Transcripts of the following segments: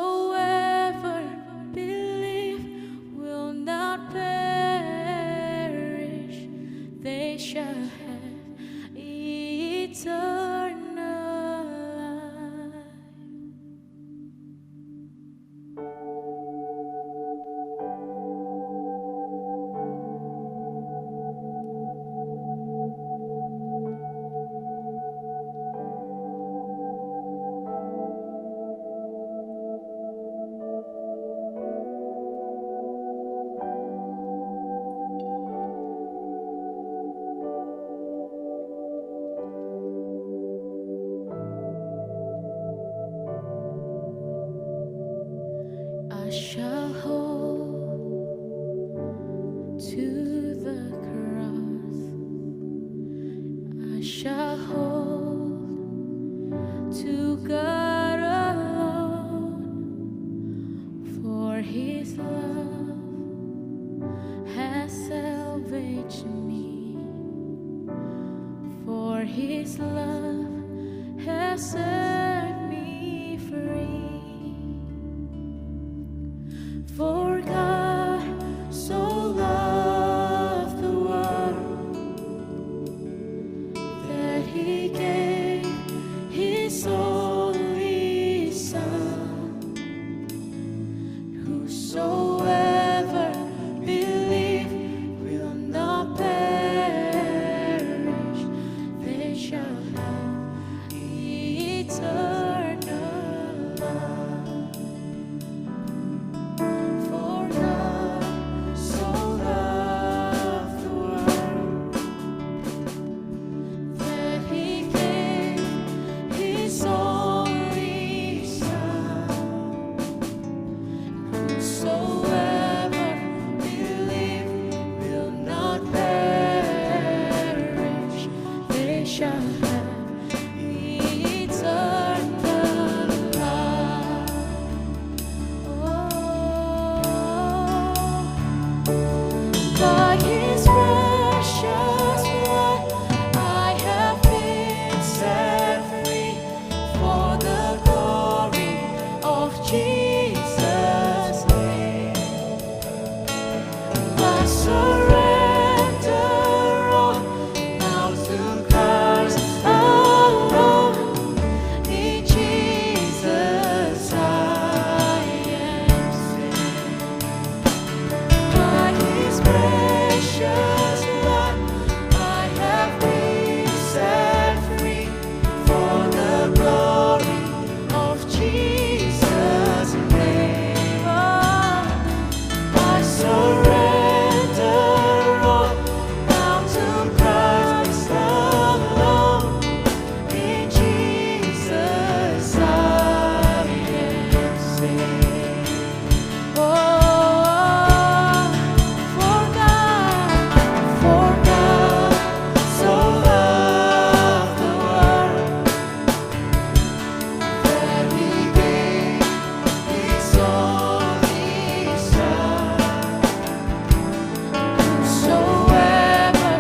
Whosoever believe will not perish, they shall have eternal life. I shall hold to the cross. I shall hold to God alone, for His love has salvaged me. For His love has set me free. For God so loved the world that He gave His only Son. Whosoever believe will not perish, they shall have eternal life. For God so loved the world that He gave His only Son. Whosoever believe will not perish, they shall have eternal life. By His precious blood I have been set free, for the glory of Jesus' name. I surrender all now to Christ alone. In Jesus I am saved. By His precious blood I have been set free, for the glory of Jesus' name. I surrender all now to Christ alone. In Jesus I am saved. For God so loved the world that He gave His only Son. Whosoever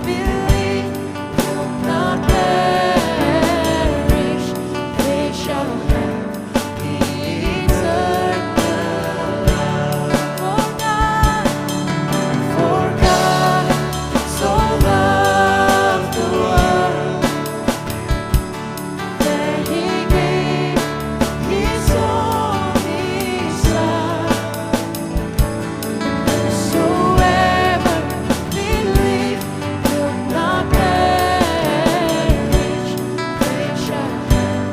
believe will not perish, they shall have eternal life. For God so loved the world that He gave His only Son. Whosoever believe will not perish, they shall have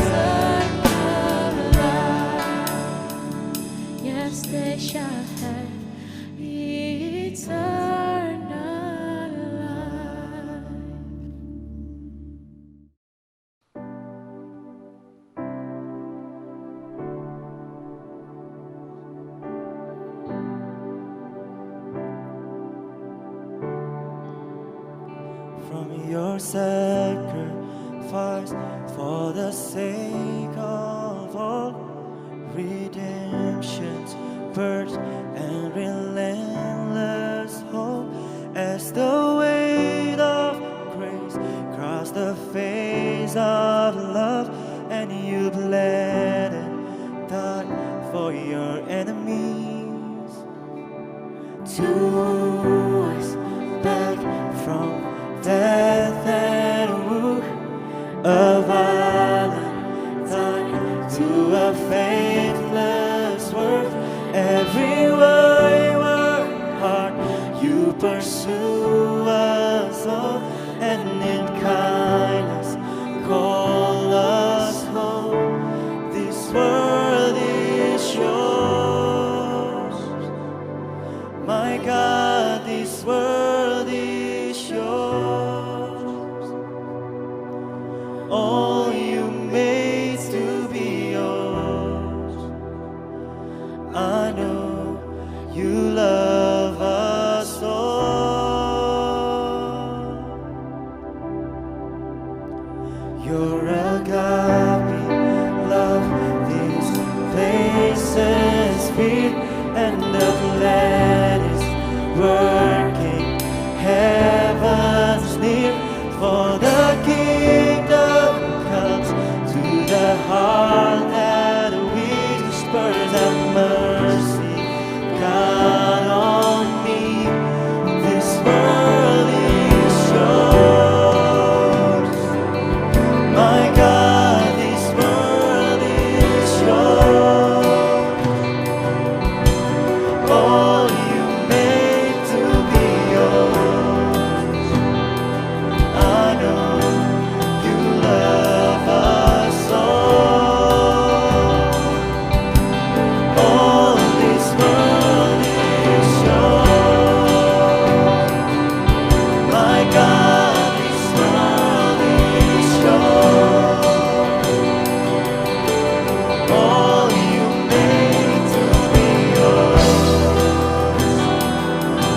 eternal life. Yes, they shall have eternal life. From your sacrifice for the sake of all, redemption's birth and relentless hope, as the weight of grace crossed the face of love, and you bled and for your enemies, to us back from death and woe, a violent time to a faithless world. Everywhere you work hard, you pursue us all, and in kindness call us home. This world is yours, my God, this world is yours. All you made to be yours. I know you love us all. Your agape love these places feel, and the plan is working heavens near. For the kingdom comes to the heart that whispers of mercy, God on me. This world is yours, my God, this world is yours. All you made to be yours. I know you love us all. All this world is yours, my God, this world is yours. All you made to be yours.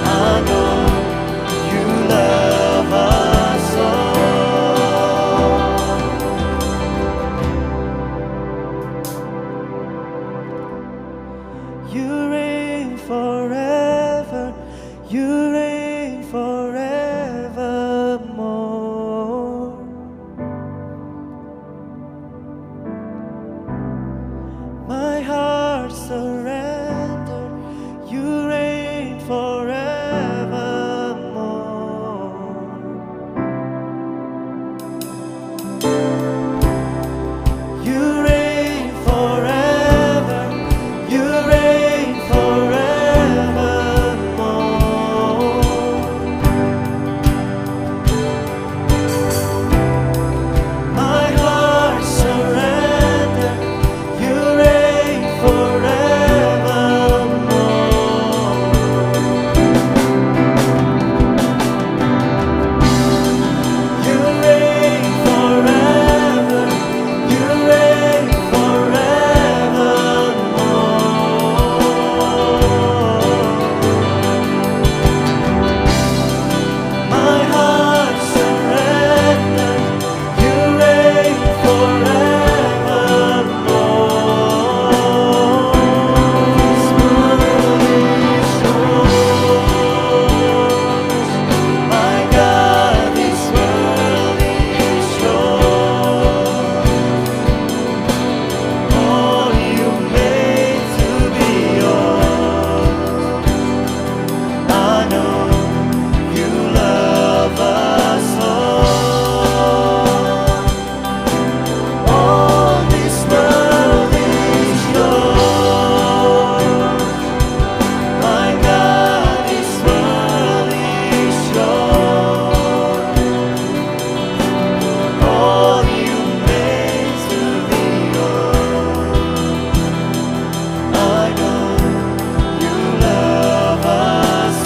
I know you love us all. You reign forever, you reign forevermore. My heart surrender, you reign forevermore. You reign forever, you reign forevermore. My heart surrender, you reign forevermore. You reign forever, you reign forevermore. My heart surrender, you reign forevermore. This world is yours, my God, this world is yours. All you made to be yours. I know you love us all. All this world is yours, my God, this world is yours. All you made to be yours. I know you love us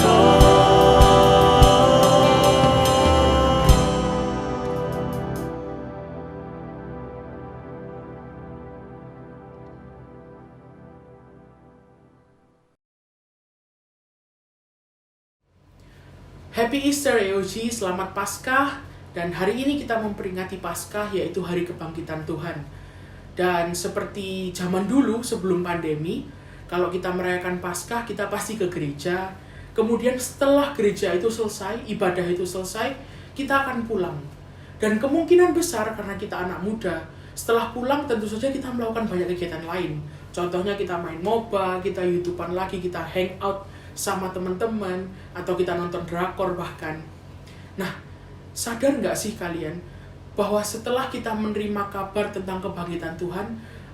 Happy Easter EOG, selamat Paskah. Dan hari ini kita memperingati Paskah, yaitu Hari Kebangkitan Tuhan. Dan seperti zaman dulu sebelum pandemi, kalau kita merayakan Paskah, kita pasti ke gereja. Kemudian setelah gereja itu selesai, ibadah itu selesai, kita akan pulang. Dan kemungkinan besar karena kita anak muda, setelah pulang tentu saja kita melakukan banyak kegiatan lain. Contohnya kita main MOBA, kita YouTubean lagi, kita hangout sama teman-teman, atau kita nonton drakor bahkan. Nah, sadar nggak sih kalian bahwa setelah kita menerima kabar tentang kebangkitan Tuhan,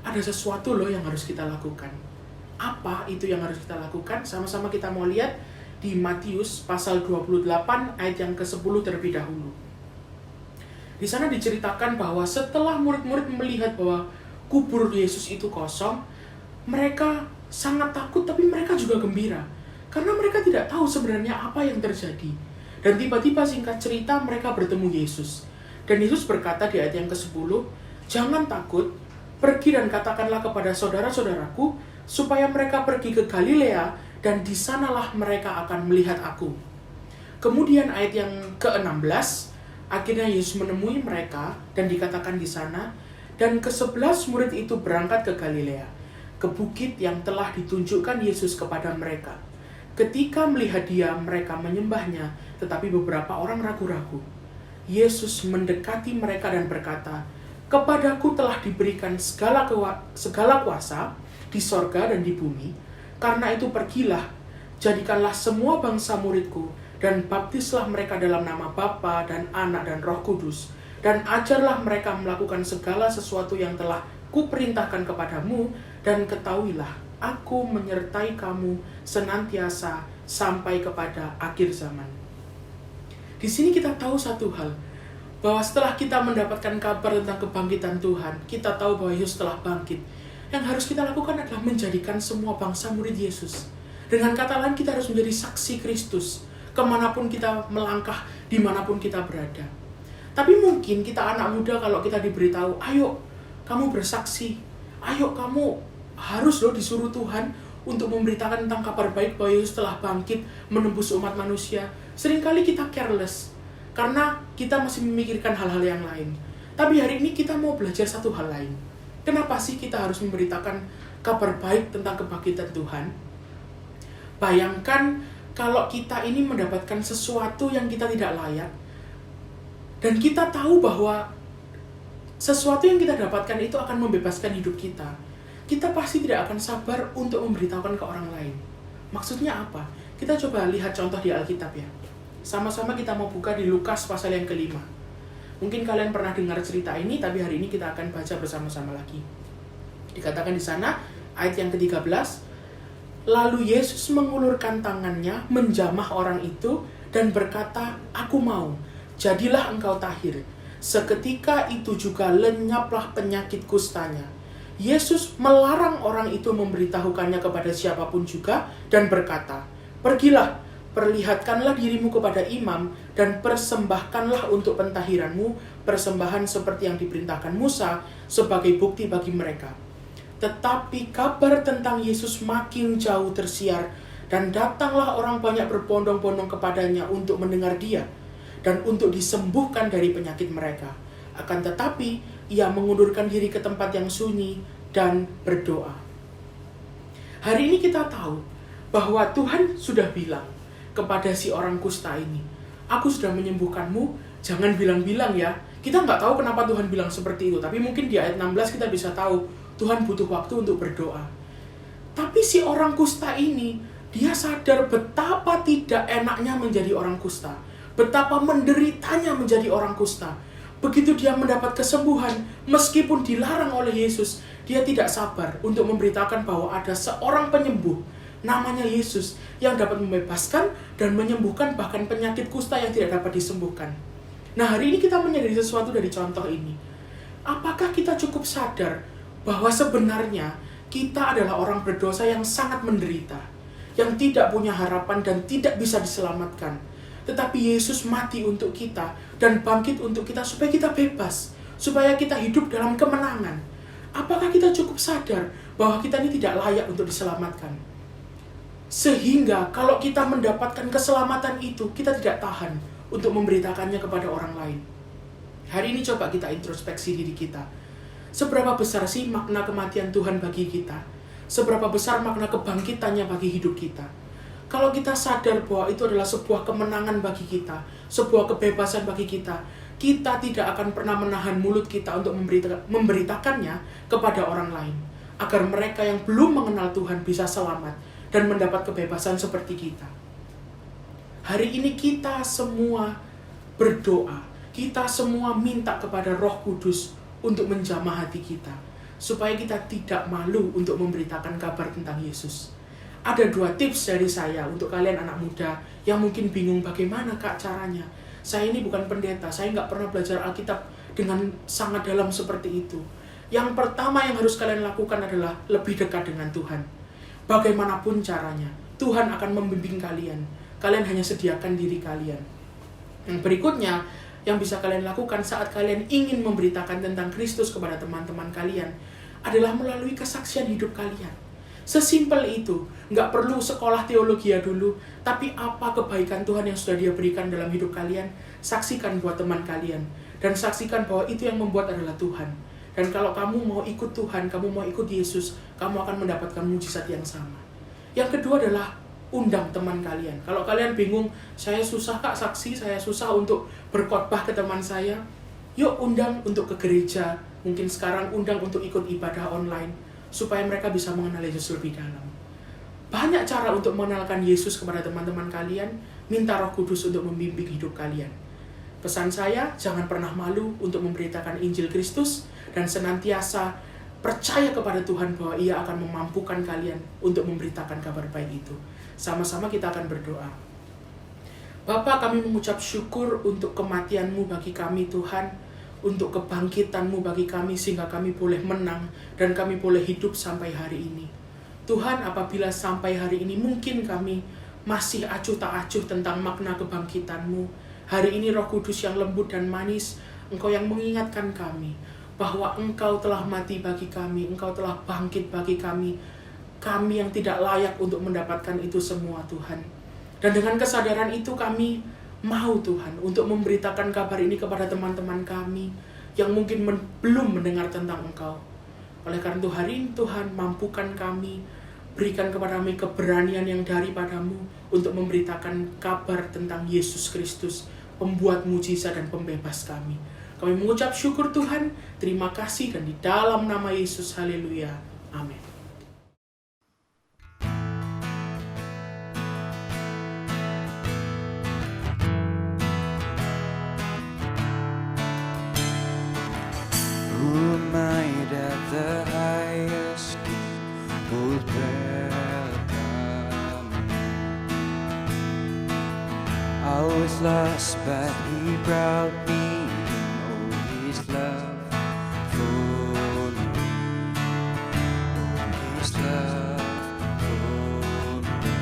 ada sesuatu loh yang harus kita lakukan. Apa itu yang harus kita lakukan? Sama-sama kita mau lihat di Matius pasal 28 ayat yang ke-10 terlebih dahulu. Di sana diceritakan bahwa setelah murid-murid melihat bahwa kubur Yesus itu kosong, mereka sangat takut tapi mereka juga gembira. Karena mereka tidak tahu sebenarnya apa yang terjadi. Dan tiba-tiba singkat cerita mereka bertemu Yesus. Dan Yesus berkata di ayat yang ke-10, "Jangan takut, pergi dan katakanlah kepada saudara-saudaraku, supaya mereka pergi ke Galilea, dan di sanalah mereka akan melihat aku." Kemudian ayat yang ke-16, akhirnya Yesus menemui mereka, dan dikatakan di sana, dan ke-11 murid itu berangkat ke Galilea, ke bukit yang telah ditunjukkan Yesus kepada mereka. Ketika melihat dia, mereka menyembahnya, tetapi beberapa orang ragu-ragu. Yesus mendekati mereka dan berkata, "Kepadaku telah diberikan segala kuasa di sorga dan di bumi. Karena itu pergilah, jadikanlah semua bangsa muridku, dan baptislah mereka dalam nama Bapa dan Anak dan Roh Kudus, dan ajarlah mereka melakukan segala sesuatu yang telah kuperintahkan kepadamu, dan ketahuilah, Aku menyertai kamu senantiasa sampai kepada akhir zaman." Di sini kita tahu satu hal, bahwa setelah kita mendapatkan kabar tentang kebangkitan Tuhan, kita tahu bahwa Yesus telah bangkit. Yang harus kita lakukan adalah menjadikan semua bangsa murid Yesus. Dengan kata lain, kita harus menjadi saksi Kristus, kemanapun kita melangkah, dimanapun kita berada. Tapi mungkin kita anak muda kalau kita diberitahu, "Ayo, kamu bersaksi. Ayo, kamu harus loh disuruh Tuhan untuk memberitakan tentang kabar baik bahwa Yesus telah bangkit menembus umat manusia." Seringkali kita careless, karena kita masih memikirkan hal-hal yang lain. Tapi hari ini kita mau belajar satu hal lain. Kenapa sih kita harus memberitakan kabar baik tentang kebangkitan Tuhan? Bayangkan kalau kita ini mendapatkan sesuatu yang kita tidak layak, dan kita tahu bahwa sesuatu yang kita dapatkan itu akan membebaskan hidup kita. Kita pasti tidak akan sabar untuk memberitahukan ke orang lain. Maksudnya apa? Kita coba lihat contoh di Alkitab ya. Sama-sama kita mau buka di Lukas pasal yang ke-5. Mungkin kalian pernah dengar cerita ini, tapi hari ini kita akan baca bersama-sama lagi. Dikatakan di sana, ayat yang ke-13, "Lalu Yesus mengulurkan tangannya, menjamah orang itu, dan berkata, 'Aku mau, jadilah engkau tahir.' Seketika itu juga lenyaplah penyakit kustanya. Yesus melarang orang itu memberitahukannya kepada siapapun juga, dan berkata, 'Pergilah, perlihatkanlah dirimu kepada imam, dan persembahkanlah untuk pentahiranmu persembahan seperti yang diperintahkan Musa sebagai bukti bagi mereka.' Tetapi kabar tentang Yesus makin jauh tersiar, dan datanglah orang banyak berbondong-bondong kepadanya untuk mendengar dia, dan untuk disembuhkan dari penyakit mereka. Akan tetapi, ia mengundurkan diri ke tempat yang sunyi dan berdoa." Hari ini kita tahu bahwa Tuhan sudah bilang kepada si orang kusta ini, "Aku sudah menyembuhkanmu, jangan bilang-bilang ya." Kita nggak tahu kenapa Tuhan bilang seperti itu, tapi mungkin di ayat 16 kita bisa tahu Tuhan butuh waktu untuk berdoa. Tapi si orang kusta ini, dia sadar betapa tidak enaknya menjadi orang kusta, betapa menderitanya menjadi orang kusta. Begitu dia mendapat kesembuhan, meskipun dilarang oleh Yesus, dia tidak sabar untuk memberitakan bahwa ada seorang penyembuh, namanya Yesus, yang dapat membebaskan dan menyembuhkan bahkan penyakit kusta yang tidak dapat disembuhkan. Nah, hari ini kita menyadari sesuatu dari contoh ini. Apakah kita cukup sadar bahwa sebenarnya kita adalah orang berdosa yang sangat menderita, yang tidak punya harapan dan tidak bisa diselamatkan? Tetapi Yesus mati untuk kita dan bangkit untuk kita supaya kita bebas, supaya kita hidup dalam kemenangan. Apakah kita cukup sadar bahwa kita ini tidak layak untuk diselamatkan? Sehingga kalau kita mendapatkan keselamatan itu, kita tidak tahan untuk memberitakannya kepada orang lain. Hari ini coba kita introspeksi diri kita. Seberapa besar sih makna kematian Tuhan bagi kita? Seberapa besar makna kebangkitannya bagi hidup kita? Kalau kita sadar bahwa itu adalah sebuah kemenangan bagi kita, sebuah kebebasan bagi kita, kita tidak akan pernah menahan mulut kita untuk memberitakannya kepada orang lain. agar mereka yang belum mengenal Tuhan bisa selamat dan mendapat kebebasan seperti kita. Hari ini kita semua berdoa, kita semua minta kepada Roh Kudus untuk menjamah hati kita, supaya kita tidak malu untuk memberitakan kabar tentang Yesus. Ada 2 tips dari saya untuk kalian anak muda yang mungkin bingung bagaimana Kak caranya. Saya ini bukan pendeta, saya nggak pernah belajar Alkitab dengan sangat dalam seperti itu. Yang pertama yang harus kalian lakukan adalah lebih dekat dengan Tuhan. Bagaimanapun caranya, Tuhan akan membimbing kalian. Kalian hanya sediakan diri kalian. Yang berikutnya, yang bisa kalian lakukan saat kalian ingin memberitakan tentang Kristus kepada teman-teman kalian adalah melalui kesaksian hidup kalian. Sesimpel itu, nggak perlu sekolah teologi dulu, tapi apa kebaikan Tuhan yang sudah Dia berikan dalam hidup kalian, saksikan buat teman kalian, dan saksikan bahwa itu yang membuat adalah Tuhan. Dan kalau kamu mau ikut Tuhan, kamu mau ikut Yesus, kamu akan mendapatkan mujizat yang sama. Yang kedua adalah undang teman kalian. Kalau kalian bingung, saya susah Kak saksi, saya susah untuk berkhotbah ke teman saya, yuk undang untuk ke gereja, mungkin sekarang undang untuk ikut ibadah online, supaya mereka bisa mengenal Yesus lebih dalam. Banyak cara untuk mengenalkan Yesus kepada teman-teman kalian. Minta Roh Kudus untuk membimbing hidup kalian. Pesan saya, jangan pernah malu untuk memberitakan Injil Kristus, dan senantiasa percaya kepada Tuhan bahwa Ia akan memampukan kalian untuk memberitakan kabar baik itu. Sama-sama kita akan berdoa. Bapa, kami mengucap syukur untuk kematian-Mu bagi kami Tuhan, untuk kebangkitan-Mu bagi kami sehingga kami boleh menang dan kami boleh hidup sampai hari ini. Tuhan, apabila sampai hari ini mungkin kami masih acuh tak acuh tentang makna kebangkitan-Mu, hari ini Roh Kudus yang lembut dan manis, Engkau yang mengingatkan kami bahwa Engkau telah mati bagi kami, Engkau telah bangkit bagi kami yang tidak layak untuk mendapatkan itu semua Tuhan. Dan dengan kesadaran itu kami mau Tuhan untuk memberitakan kabar ini kepada teman-teman kami yang mungkin belum mendengar tentang Engkau. Oleh karena itu hari ini Tuhan, mampukan kami, berikan kepada kami keberanian yang daripada-Mu untuk memberitakan kabar tentang Yesus Kristus, pembuat mujizat dan pembebas kami. Kami mengucap syukur Tuhan, terima kasih, dan di dalam nama Yesus, haleluya, amin. Who am I that the highest would welcome me? I was lost, but He brought me in. Oh, His love for me. Oh, His love for me.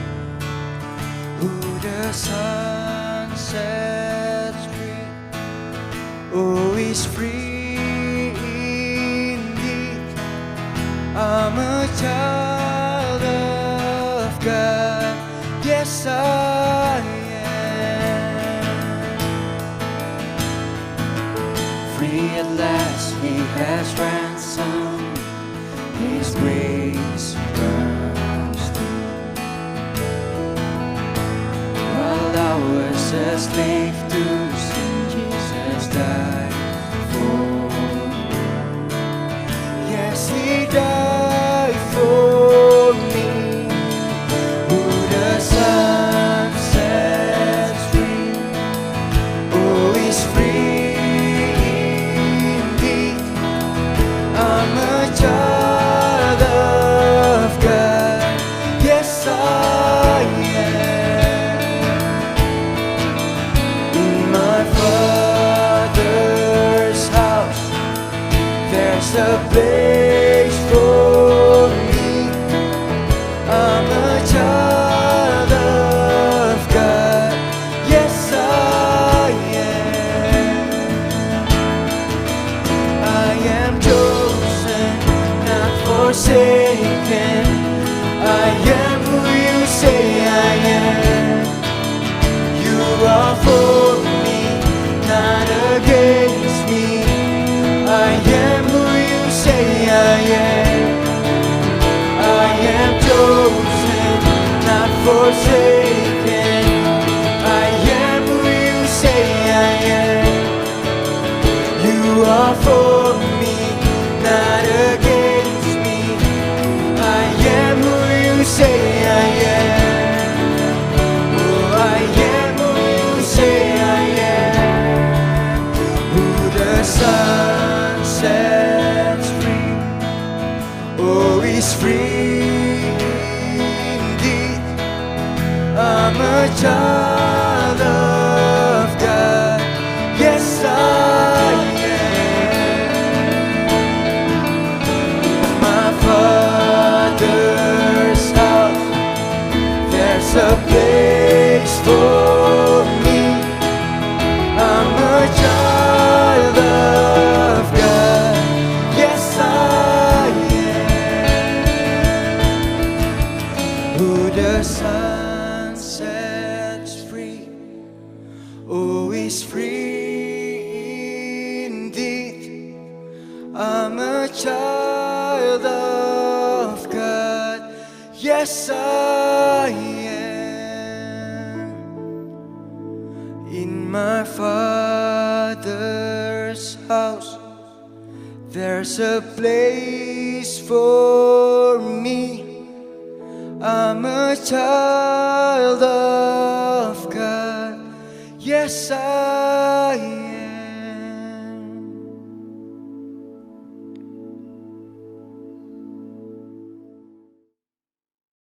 Who the sun sets free, oh, is free. I'm a child of God, yes I am. Free at last, He has ransomed, His grace runs through. While I was a slave to sin, Jesus died for me. Yes, He died for me. Who the Son sets free, oh, is free indeed. I'm a child of God, yes I am. In my Father's house there's a place for me. I'm a child of God, yes I am. I am chosen, not forsaken. I am who you say I am. You are for me, not against me. I am who you say I am. I am chosen, not forsaken. I am who you say I am. You are for me, not against me. I'm a child of God. Yes, I am. My Father's house, there's a place for me. I'm a child of God. Yes, I am. Who the Son sets free, oh, is free indeed. I'm a child of God. Yes, I am. In my Father's house, there's a place for me. I'm a child of God. Yes, I